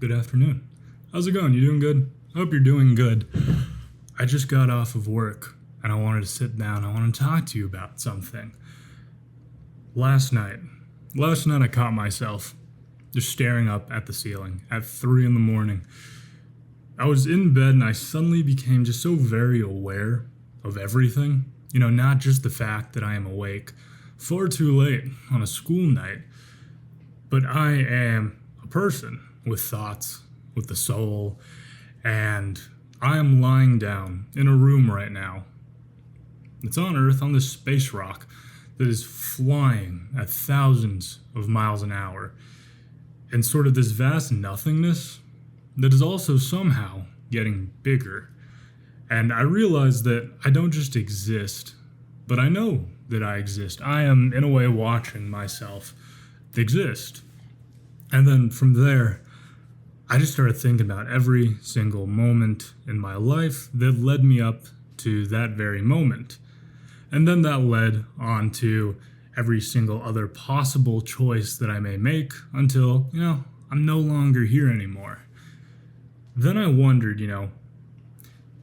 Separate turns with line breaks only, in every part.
Good afternoon. How's it going? You doing good? I hope you're doing good. I just got off of work and I wanted to sit down. I want to talk to you about something. Last night I caught myself just staring up at the ceiling at 3 in the morning. I was in bed and I suddenly became just so very aware of everything. Not just the fact that I am awake far too late on a school night, but I am a person with thoughts, with a soul, and I am lying down in a room right now. It's on Earth, on this space rock that is flying at thousands of miles an hour, and sort of this vast nothingness that is also somehow getting bigger. And I realize that I don't just exist, but I know that I exist. I am, in a way, watching myself exist. And then from there, I just started thinking about every single moment in my life that led me up to that very moment. And then that led on to every single other possible choice that I may make until, I'm no longer here anymore. Then I wondered,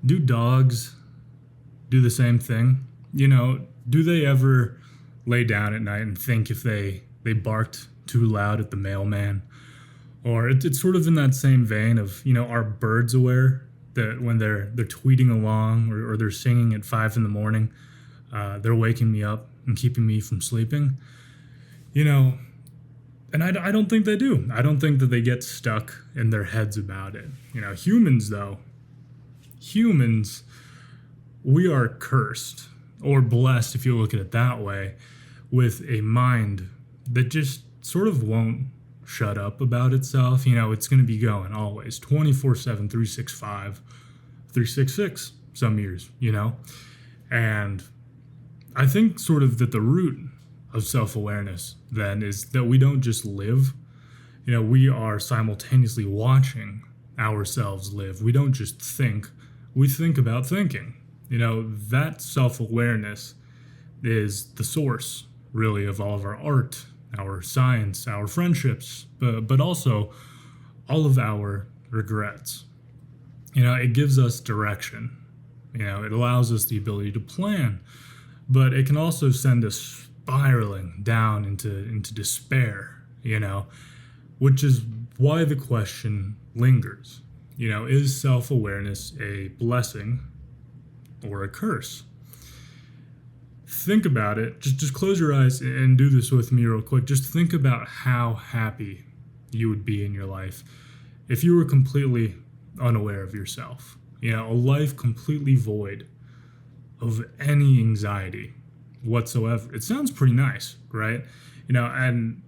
do dogs do the same thing? Do they ever lay down at night and think if they barked too loud at the mailman? Or it's sort of in that same vein of, are birds aware that when they're tweeting along or they're singing at 5 in the morning, they're waking me up and keeping me from sleeping? And I don't think they do. I don't think that they get stuck in their heads about it. Humans, though, we are cursed, or blessed if you look at it that way, with a mind that just sort of won't shut up about itself. It's going to be going always 24/7, 365, 366 some years, And I think sort of that the root of self-awareness then is that we don't just live. We are simultaneously watching ourselves live. We don't just think, we think about thinking. That self-awareness is the source, really, of all of our art, our science, our friendships, but also all of our regrets. It gives us direction. It allows us the ability to plan, but it can also send us spiraling down into despair, which is why the question lingers. Is self-awareness a blessing or a curse? Think about it. Just close your eyes and do this with me real quick. Just think about how happy you would be in your life if you were completely unaware of yourself. A life completely void of any anxiety whatsoever. It sounds pretty nice, right? And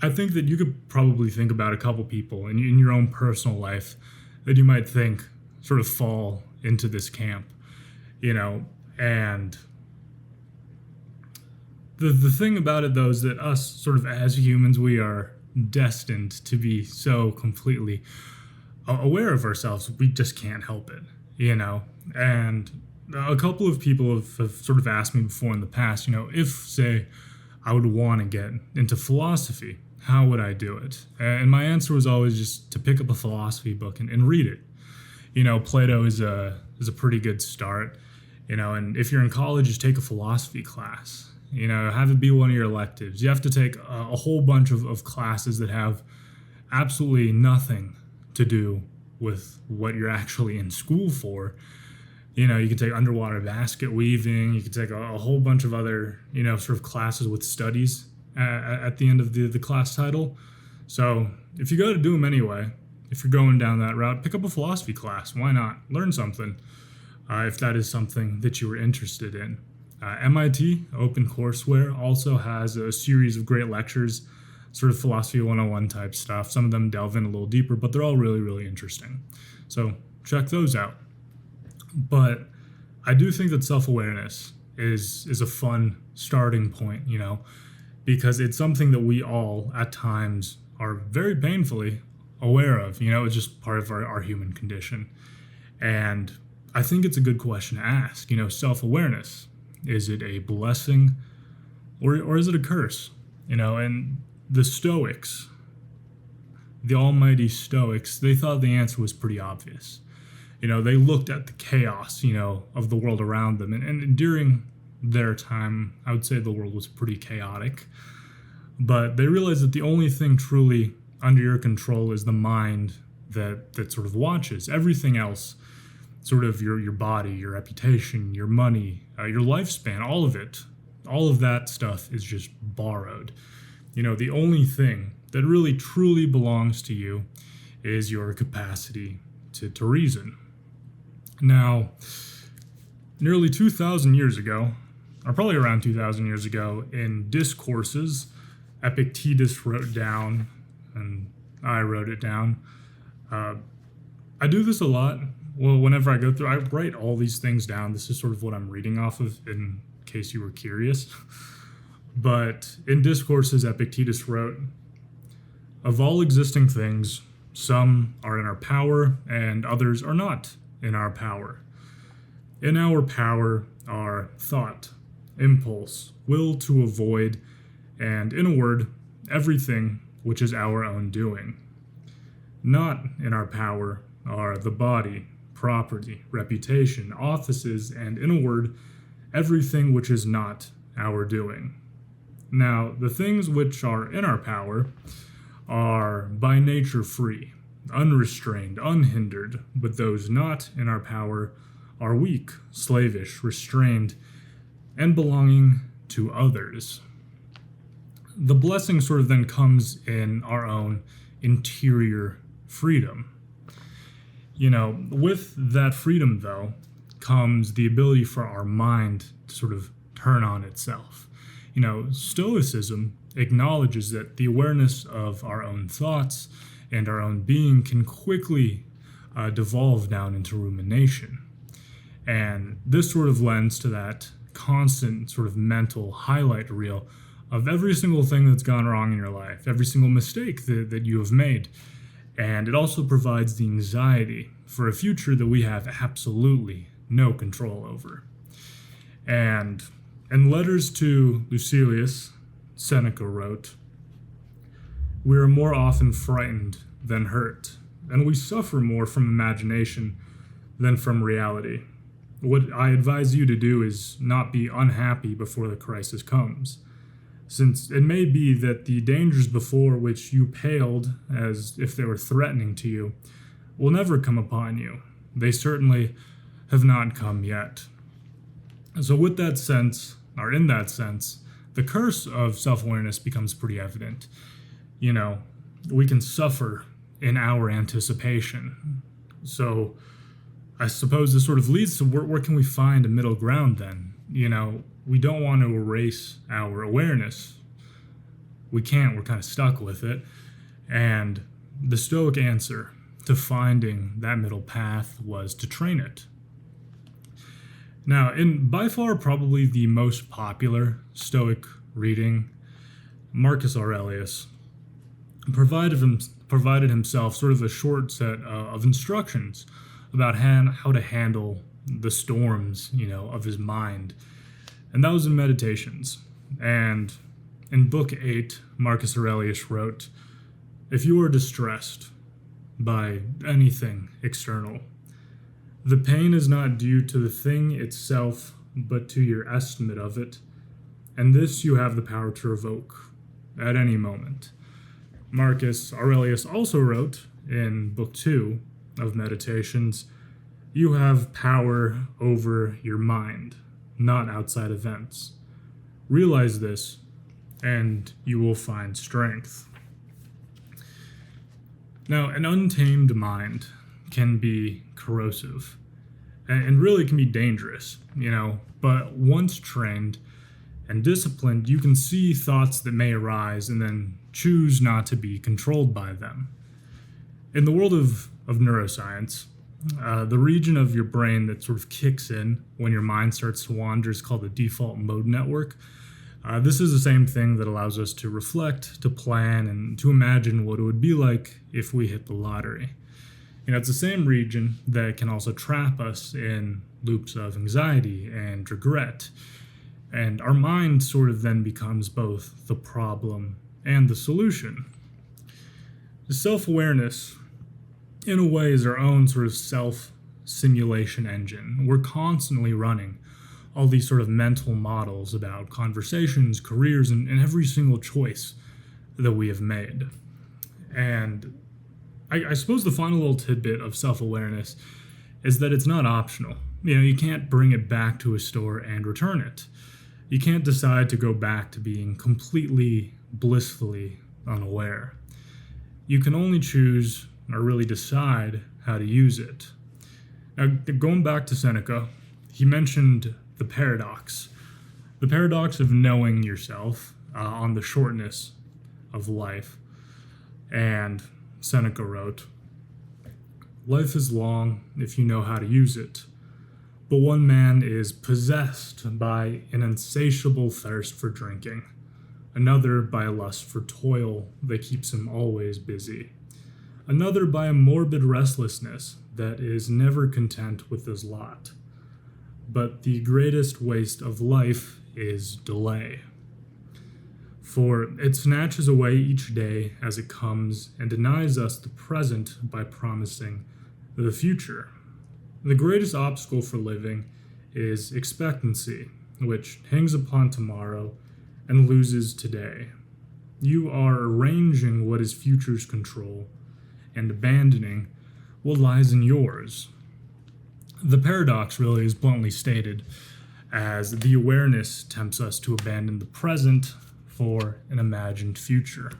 I think that you could probably think about a couple people in your own personal life that you might think sort of fall into this camp, and the thing about it, though, is that us sort of as humans, we are destined to be so completely aware of ourselves. We just can't help it, and a couple of people have sort of asked me before in the past, if, say, I would want to get into philosophy, how would I do it? And my answer was always just to pick up a philosophy book and read it. Plato is a pretty good start, and if you're in college, just take a philosophy class. Have it be one of your electives. You have to take a whole bunch of classes that have absolutely nothing to do with what you're actually in school for. You can take underwater basket weaving. You can take a whole bunch of other, sort of classes with studies at the end of the class title. So if you go to do them anyway, if you're going down that route, pick up a philosophy class. Why not? Learn something if that is something that you were interested in. MIT, OpenCourseWare, also has a series of great lectures, sort of philosophy 101 type stuff. Some of them delve in a little deeper, but they're all really, really interesting. So check those out. But I do think that self-awareness is a fun starting point, because it's something that we all at times are very painfully aware of. It's just part of our human condition. And I think it's a good question to ask. Self-awareness, is it a blessing or is it a curse? And the Stoics, the almighty Stoics, they thought the answer was pretty obvious. They looked at the chaos, of the world around them. And during their time, I would say the world was pretty chaotic. But they realized that the only thing truly under your control is the mind that sort of watches. Everything else, sort of your body, your reputation, your money, your lifespan, all of it, all of that stuff is just borrowed. The only thing that really truly belongs to you is your capacity to reason. Now, nearly 2,000 years ago, or probably around 2,000 years ago, in Discourses, Epictetus wrote down, and I wrote it down. I do this a lot. Well, whenever I go through, I write all these things down. This is sort of what I'm reading off of, in case you were curious. But in Discourses, Epictetus wrote, "Of all existing things, some are in our power, and others are not in our power. In our power are thought, impulse, will to avoid, and, in a word, everything which is our own doing. Not in our power are the body, property, reputation, offices, and, in a word, everything which is not our doing. Now, the things which are in our power are by nature free, unrestrained, unhindered, but those not in our power are weak, slavish, restrained, and belonging to others." The blessing sort of then comes in our own interior freedom. With that freedom, though, comes the ability for our mind to sort of turn on itself. Stoicism acknowledges that the awareness of our own thoughts and our own being can quickly devolve down into rumination. And this sort of lends to that constant sort of mental highlight reel of every single thing that's gone wrong in your life, every single mistake that you have made. And it also provides the anxiety for a future that we have absolutely no control over. And in letters to Lucilius, Seneca wrote, "We are more often frightened than hurt, and we suffer more from imagination than from reality. What I advise you to do is not be unhappy before the crisis comes, since it may be that the dangers before which you paled as if they were threatening to you will never come upon you. They certainly have not come yet." So in that sense, the curse of self-awareness becomes pretty evident. We can suffer in our anticipation. So I suppose this sort of leads to where can we find a middle ground then? We don't want to erase our awareness. We can't, we're kind of stuck with it. And the Stoic answer to finding that middle path was to train it. Now, in by far probably the most popular Stoic reading, Marcus Aurelius provided himself sort of a short set of instructions about how to handle the storms, of his mind. And that was in Meditations. And in Book 8, Marcus Aurelius wrote, "If you are distressed by anything external, the pain is not due to the thing itself, but to your estimate of it, and this you have the power to revoke at any moment." Marcus Aurelius also wrote in Book 2 of Meditations, "You have power over your mind, not outside events. Realize this, and you will find strength." Now, an untamed mind can be corrosive and really can be dangerous, but once trained and disciplined, you can see thoughts that may arise and then choose not to be controlled by them. In the world of neuroscience, the region of your brain that sort of kicks in when your mind starts to wander is called the default mode network. This is the same thing that allows us to reflect, to plan, and to imagine what it would be like if we hit the lottery. It's the same region that can also trap us in loops of anxiety and regret. And our mind sort of then becomes both the problem and the solution. Self-awareness, in a way, is our own sort of self-simulation engine. We're constantly running all these sort of mental models about conversations, careers, and every single choice that we have made. And I suppose the final little tidbit of self-awareness is that it's not optional. You can't bring it back to a store and return it. You can't decide to go back to being completely, blissfully unaware. You can only choose, or really decide, how to use it. Now, going back to Seneca, he mentioned the paradox of knowing yourself on the shortness of life. And Seneca wrote, "Life is long if you know how to use it, but one man is possessed by an insatiable thirst for drinking, another by a lust for toil that keeps him always busy, another by a morbid restlessness that is never content with his lot. But the greatest waste of life is delay. For it snatches away each day as it comes and denies us the present by promising the future. The greatest obstacle for living is expectancy, which hangs upon tomorrow and loses today. You are arranging what is future's control and abandoning what lies in yours." The paradox really is bluntly stated as the awareness tempts us to abandon the present for an imagined future.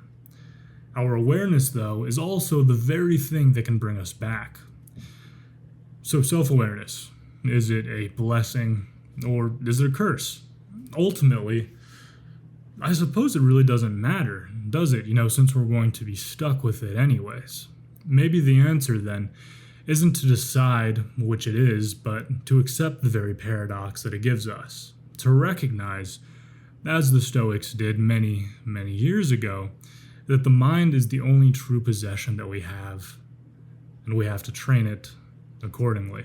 Our awareness, though, is also the very thing that can bring us back. So self-awareness, is it a blessing or is it a curse? Ultimately, I suppose it really doesn't matter, does it? Since we're going to be stuck with it anyways. Maybe the answer then isn't to decide which it is, but to accept the very paradox that it gives us. To recognize, as the Stoics did many, many years ago, that the mind is the only true possession that we have, and we have to train it accordingly.